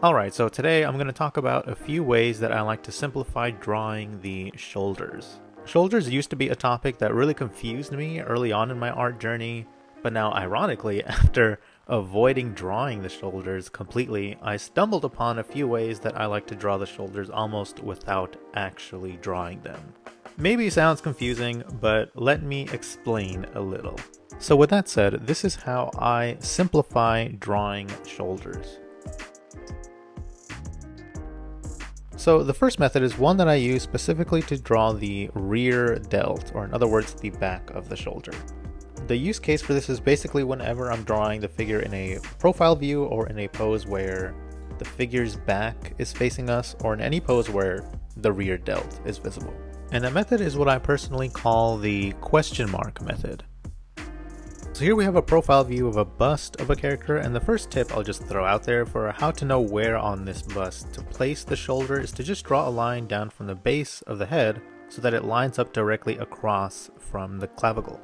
Alright, so today I'm going to talk about a few ways that I like to simplify drawing the shoulders. Shoulders used to be a topic that really confused me early on in my art journey, but now ironically, after avoiding drawing the shoulders completely, I stumbled upon a few ways that I like to draw the shoulders almost without actually drawing them. Maybe it sounds confusing, but let me explain a little. So with that said, this is how I simplify drawing shoulders. So the first method is one that I use specifically to draw the rear delt, or in other words, the back of the shoulder. The use case for this is basically whenever I'm drawing the figure in a profile view or in a pose where the figure's back is facing us, or in any pose where the rear delt is visible. And that method is what I personally call the question mark method. So here we have a profile view of a bust of a character, and the first tip I'll just throw out there for how to know where on this bust to place the shoulder is to just draw a line down from the base of the head so that it lines up directly across from the clavicle.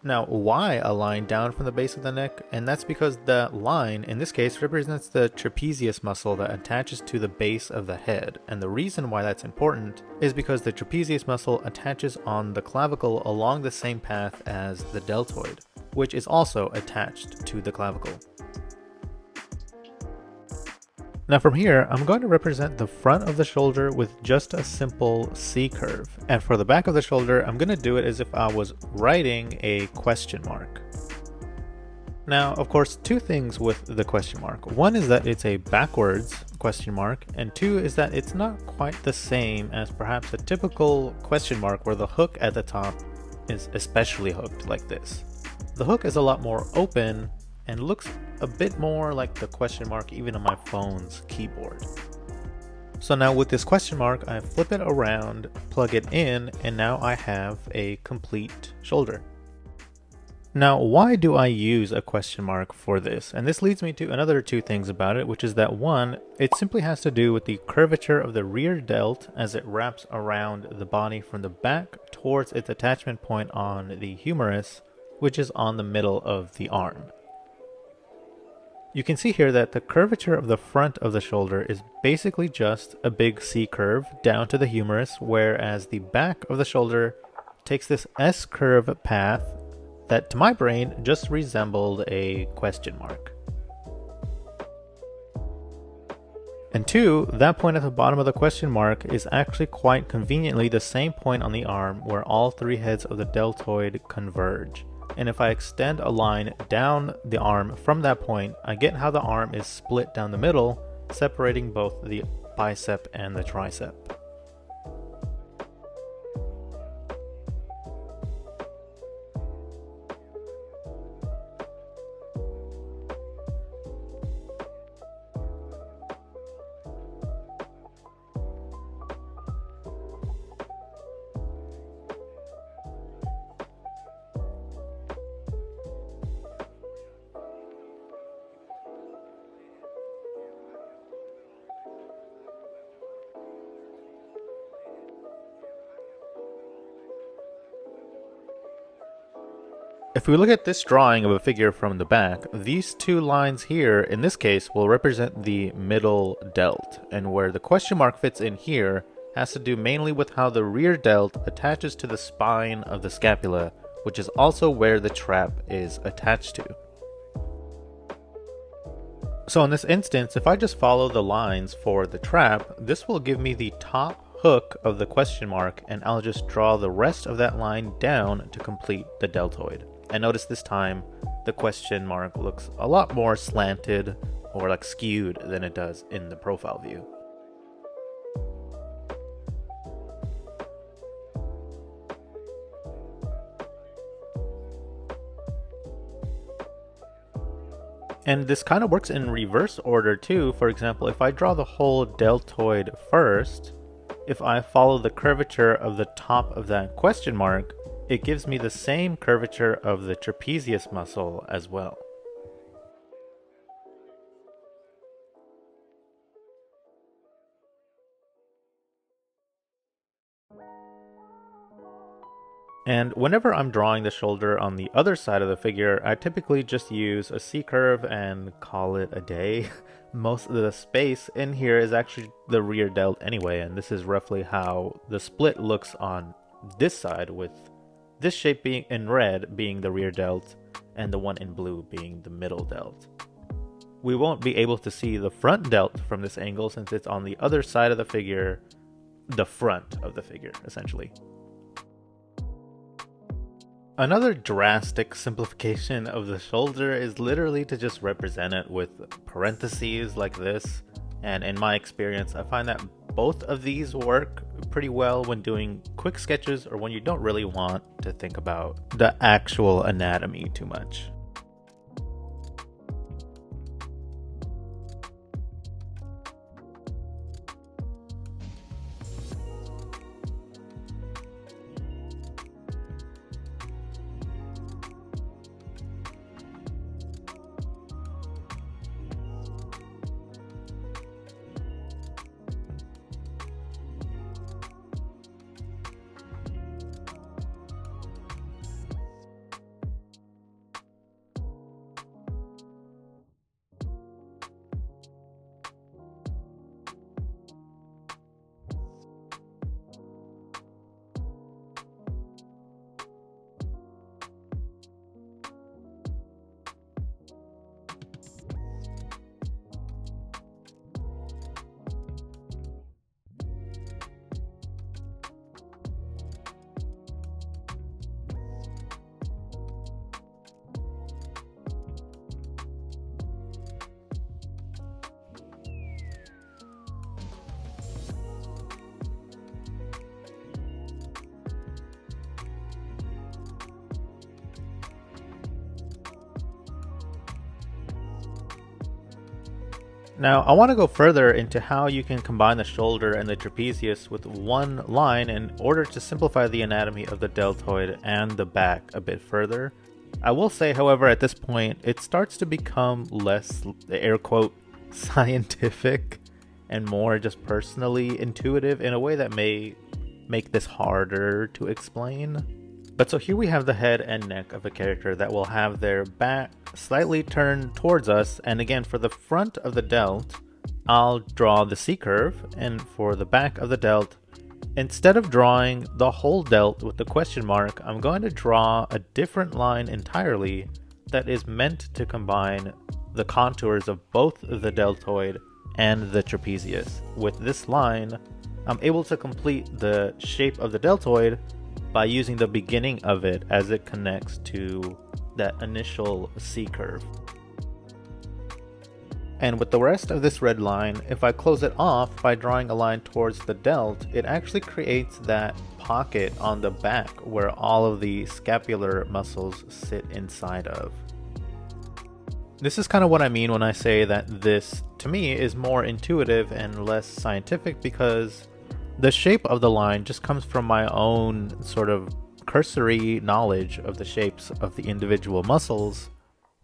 Now, why a line down from the base of the neck? And that's because the line, in this case, represents the trapezius muscle that attaches to the base of the head. And the reason why that's important is because the trapezius muscle attaches on the clavicle along the same path as the deltoid, which is also attached to the clavicle. Now from here, I'm going to represent the front of the shoulder with just a simple C curve. And for the back of the shoulder, I'm going to do it as if I was writing a question mark. Now, of course, two things with the question mark. One is that it's a backwards question mark, and two is that it's not quite the same as perhaps a typical question mark where the hook at the top is especially hooked like this. The hook is a lot more open and looks a bit more like the question mark even on my phone's keyboard. So now with this question mark, I flip it around, plug it in, and now I have a complete shoulder. Now, why do I use a question mark for this? And this leads me to another two things about it, which is that one, it simply has to do with the curvature of the rear delt as it wraps around the body from the back towards its attachment point on the humerus, which is on the middle of the arm. You can see here that the curvature of the front of the shoulder is basically just a big C curve down to the humerus, whereas the back of the shoulder takes this S curve path that to my brain just resembled a question mark. And two, that point at the bottom of the question mark is actually quite conveniently the same point on the arm where all three heads of the deltoid converge. And if I extend a line down the arm from that point, I get how the arm is split down the middle, separating both the bicep and the tricep. If we look at this drawing of a figure from the back, these two lines here, in this case, will represent the middle delt, and where the question mark fits in here has to do mainly with how the rear delt attaches to the spine of the scapula, which is also where the trap is attached to. So in this instance, if I just follow the lines for the trap, this will give me the top hook of the question mark, and I'll just draw the rest of that line down to complete the deltoid. And notice this time the question mark looks a lot more slanted or like skewed than it does in the profile view. And this kind of works in reverse order too. For example, if I draw the whole deltoid first, if I follow the curvature of the top of that question mark, it gives me the same curvature of the trapezius muscle as well. And whenever I'm drawing the shoulder on the other side of the figure, I typically just use a C-curve and call it a day. Most of the space in here is actually the rear delt anyway, and this is roughly how the split looks on this side, with this shape being in red being the rear delt and the one in blue being the middle delt. We won't be able to see the front delt from this angle since it's on the other side of the figure, the front of the figure essentially. Another drastic simplification of the shoulder is literally to just represent it with parentheses like this. And in my experience, I find that both of these work pretty well when doing quick sketches or when you don't really want to think about the actual anatomy too much. Now, I want to go further into how you can combine the shoulder and the trapezius with one line in order to simplify the anatomy of the deltoid and the back a bit further. I will say, however, at this point, it starts to become less, air quote, scientific and more just personally intuitive in a way that may make this harder to explain. But so here we have the head and neck of a character that will have their back slightly turned towards us, and again for the front of the delt, I'll draw the C-curve, and for the back of the delt, instead of drawing the whole delt with the question mark, I'm going to draw a different line entirely that is meant to combine the contours of both the deltoid and the trapezius. With this line, I'm able to complete the shape of the deltoid by using the beginning of it as it connects to that initial C-curve. And with the rest of this red line, if I close it off by drawing a line towards the delt, it actually creates that pocket on the back where all of the scapular muscles sit inside of. This is kind of what I mean when I say that this, to me, is more intuitive and less scientific, because the shape of the line just comes from my own sort of cursory knowledge of the shapes of the individual muscles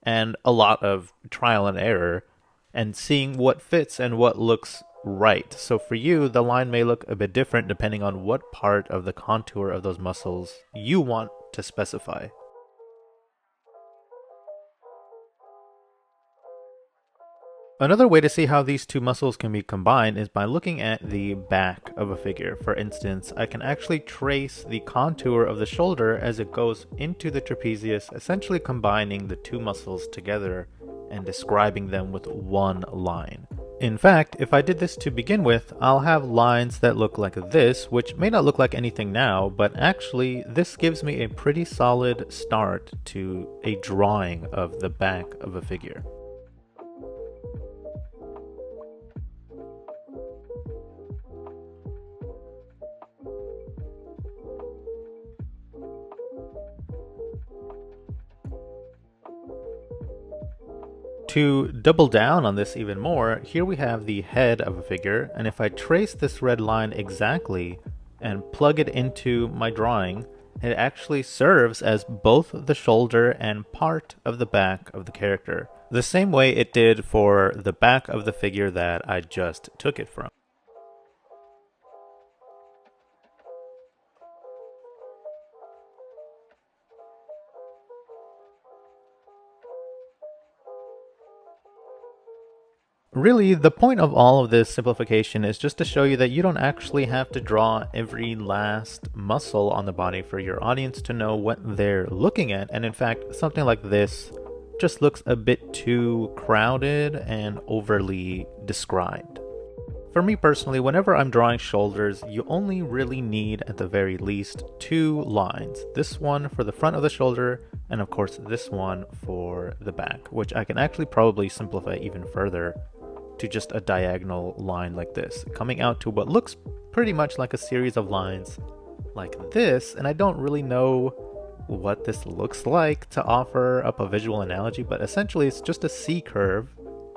and a lot of trial and error and seeing what fits and what looks right. So for you, the line may look a bit different depending on what part of the contour of those muscles you want to specify. Another way to see how these two muscles can be combined is by looking at the back of a figure. For instance, I can actually trace the contour of the shoulder as it goes into the trapezius, essentially combining the two muscles together and describing them with one line. In fact, if I did this to begin with, I'll have lines that look like this, which may not look like anything now, but actually this gives me a pretty solid start to a drawing of the back of a figure. To double down on this even more, here we have the head of a figure, and if I trace this red line exactly and plug it into my drawing, it actually serves as both the shoulder and part of the back of the character, the same way it did for the back of the figure that I just took it from. Really, the point of all of this simplification is just to show you that you don't actually have to draw every last muscle on the body for your audience to know what they're looking at. And in fact, something like this just looks a bit too crowded and overly described. For me personally, whenever I'm drawing shoulders, you only really need at the very least 2 lines. This one for the front of the shoulder, and of course this one for the back, which I can actually probably simplify even further to just a diagonal line like this, coming out to what looks pretty much like a series of lines like this. And I don't really know what this looks like to offer up a visual analogy, but essentially it's just a C curve,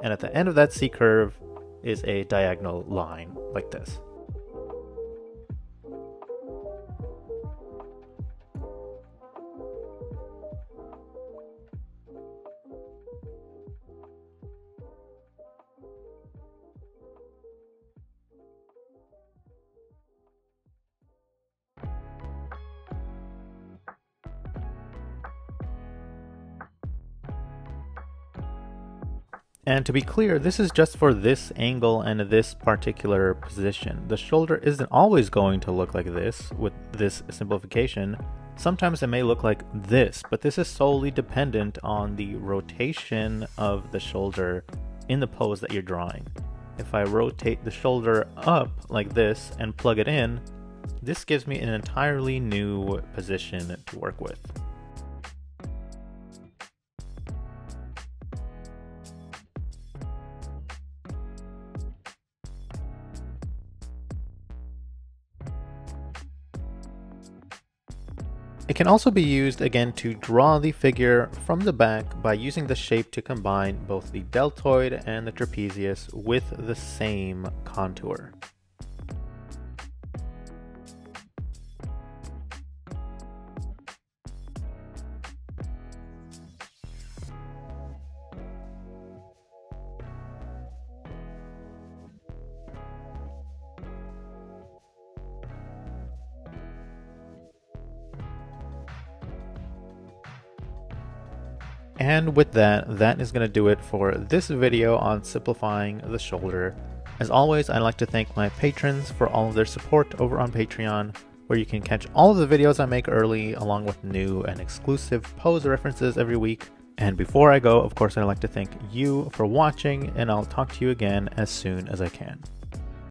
and at the end of that C curve is a diagonal line like this. And to be clear, this is just for this angle and this particular position. The shoulder isn't always going to look like this with this simplification. Sometimes it may look like this, but this is solely dependent on the rotation of the shoulder in the pose that you're drawing. If I rotate the shoulder up like this and plug it in, this gives me an entirely new position to work with. It can also be used again to draw the figure from the back by using the shape to combine both the deltoid and the trapezius with the same contour. And with that, that is going to do it for this video on simplifying the shoulder. As always, I'd like to thank my patrons for all of their support over on Patreon, where you can catch all of the videos I make early, along with new and exclusive pose references every week. And before I go, of course, I'd like to thank you for watching, and I'll talk to you again as soon as I can.